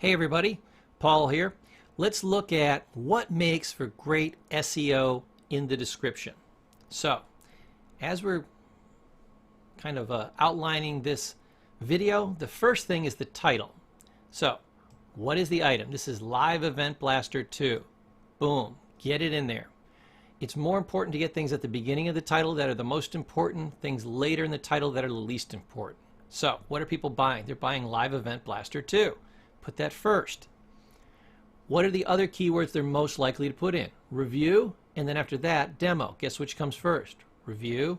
Hey everybody, Paul here. Let's look at what makes for great SEO in the description. So, as we're kind of outlining this video, the first thing is the title. So, what is the item? This is Live Event Blaster 2. Boom, get it in there. It's more important to get things at the beginning of the title that are the most important, things later in the title that are the least important. So, what are people buying? They're buying Live Event Blaster 2. Put that first. What are the other keywords they're most likely to put in? Review, and then after that, demo. Guess which comes first? Review,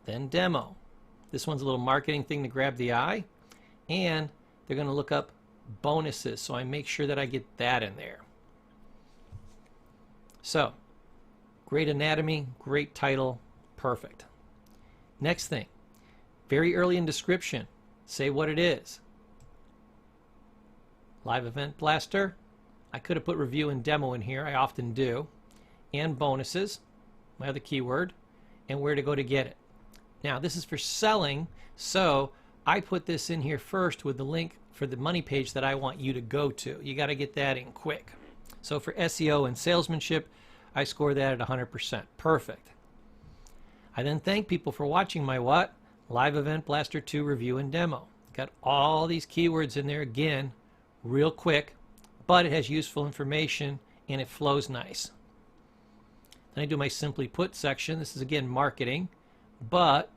then demo. This one's a little marketing thing to grab the eye, and they're going to look up bonuses, so I make sure that I get that in there. So, great anatomy, great title, perfect. Next thing, very early in description, say what it is. Live Event Blaster. I could have put review and demo in here, I often do, and bonuses, my other keyword, and where to go to get it. Now this is for selling, so I put this in here first with the link for the money page that I want you to go to. You got to get that in quick. So for SEO and salesmanship, I score that at 100%. Perfect. I then thank people for watching my what? Live Event Blaster 2 review and demo. Got all these keywords in there again, real quick, but it has useful information and it flows nice. Then I do my simply put section. This is again marketing, but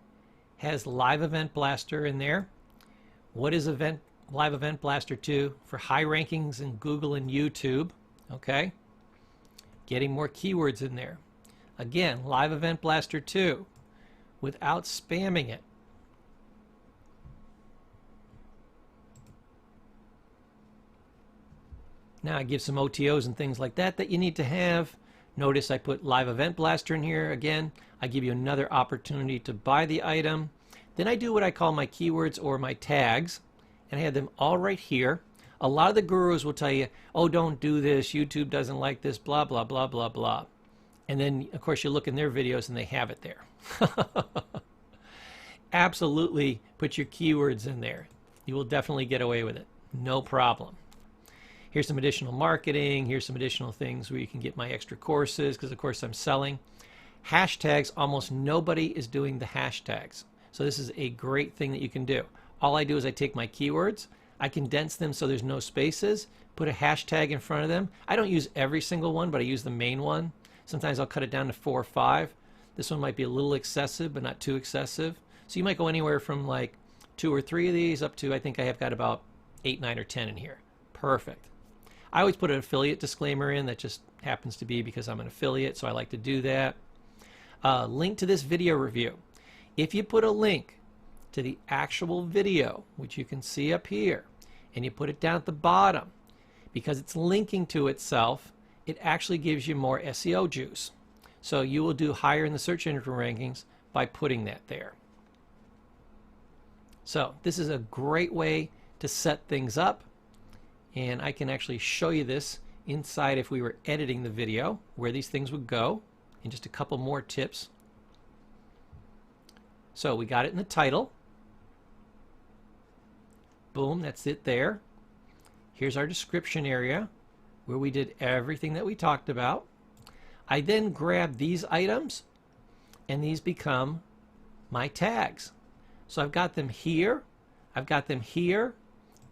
has Live Event Blaster in there. What is Live Event Blaster 2 for high rankings in Google and YouTube? Okay, getting more keywords in there. Again, Live Event Blaster 2 without spamming it. Now I give some OTOs and things like that that you need to have. Notice I put Live Event Blaster in here again. I give you another opportunity to buy the item. Then I do what I call my keywords or my tags, and I have them all right here. A lot of the gurus will tell you, oh, don't do this, YouTube doesn't like this, blah, blah, blah, blah, blah. And then, of course, you look in their videos and they have it there. Absolutely put your keywords in there. You will definitely get away with it. No problem. Here's some additional marketing. Here's some additional things where you can get my extra courses because, of course, I'm selling. Hashtags, almost nobody is doing the hashtags. So this is a great thing that you can do. All I do is I take my keywords, I condense them so there's no spaces, put a hashtag in front of them. I don't use every single one, but I use the main one. Sometimes I'll cut it down to 4 or 5. This one might be a little excessive, but not too excessive. So you might go anywhere from like 2 or 3 of these up to, I think I have got about 8, 9, or 10 in here. Perfect. I always put an affiliate disclaimer in. That just happens to be because I'm an affiliate, so I like to do that. Link to this video review. If you put a link to the actual video, which you can see up here, and you put it down at the bottom, because it's linking to itself, it actually gives you more SEO juice. So you will do higher in the search engine rankings by putting that there. So this is a great way to set things up. And I can actually show you this inside if we were editing the video, where these things would go, and just a couple more tips. So we got it in the title. Boom, that's it there. Here's our description area where we did everything that we talked about. I then grab these items and these become my tags. So I've got them here, I've got them here,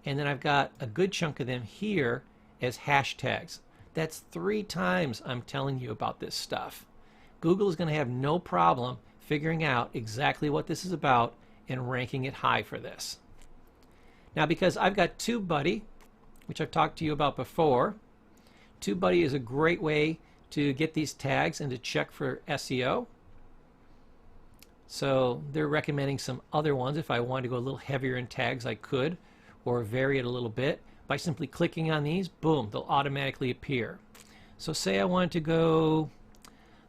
and then I've got a good chunk of them here as hashtags. That's 3 times I'm telling you about this stuff. Google is going to have no problem figuring out exactly what this is about and ranking it high for this. Now, because I've got TubeBuddy, which I've talked to you about before, TubeBuddy is a great way to get these tags and to check for SEO. So they're recommending some other ones. If I wanted to go a little heavier in tags, I could, or vary it a little bit by simply clicking on these. Boom, they'll automatically appear. So say I wanted to go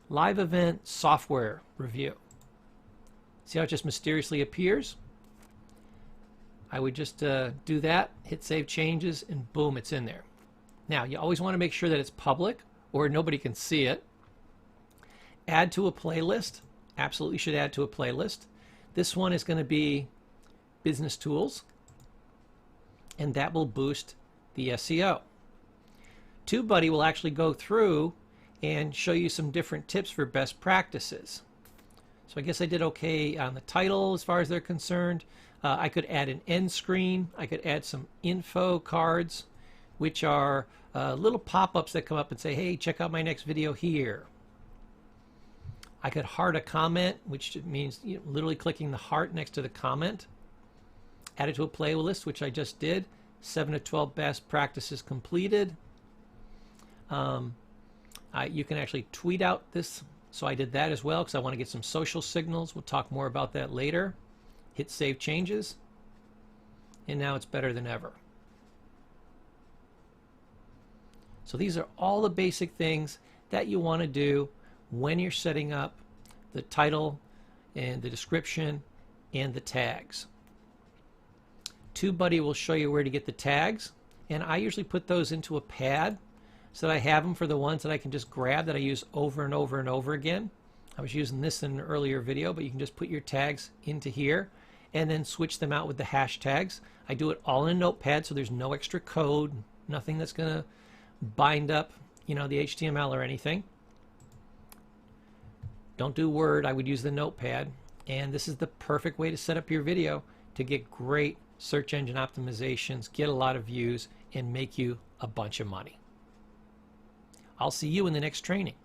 live event software review. See how it just mysteriously appears? I would just do that, hit save changes, and boom, it's in there. Now you always want to make sure that it's public or nobody can see it. Add to a playlist. Absolutely should add to a playlist. This one is going to be business tools, and that will boost the SEO. TubeBuddy will actually go through and show you some different tips for best practices. So I guess I did okay on the title as far as they're concerned. I could add an end screen. I could add some info cards, which are little pop-ups that come up and say, hey, check out my next video here. I could heart a comment, which means literally clicking the heart next to the comment. Add it to a playlist, which I just did. 7 to 12 best practices completed. You can actually tweet out this, so I did that as well because I want to get some social signals. We'll talk more about that later. Hit save changes, and now it's better than ever. So these are all the basic things that you want to do when you're setting up the title and the description and the tags. TubeBuddy will show you where to get the tags, and I usually put those into a pad so that I have them for the ones that I can just grab that I use over and over and over again. I was using this in an earlier video, but you can just put your tags into here and then switch them out with the hashtags. I do it all in a notepad, so there's no extra code, nothing that's going to bind up, the HTML or anything. Don't do Word. I would use the notepad, and this is the perfect way to set up your video to get great search engine optimizations, get a lot of views, and make you a bunch of money. I'll see you in the next training.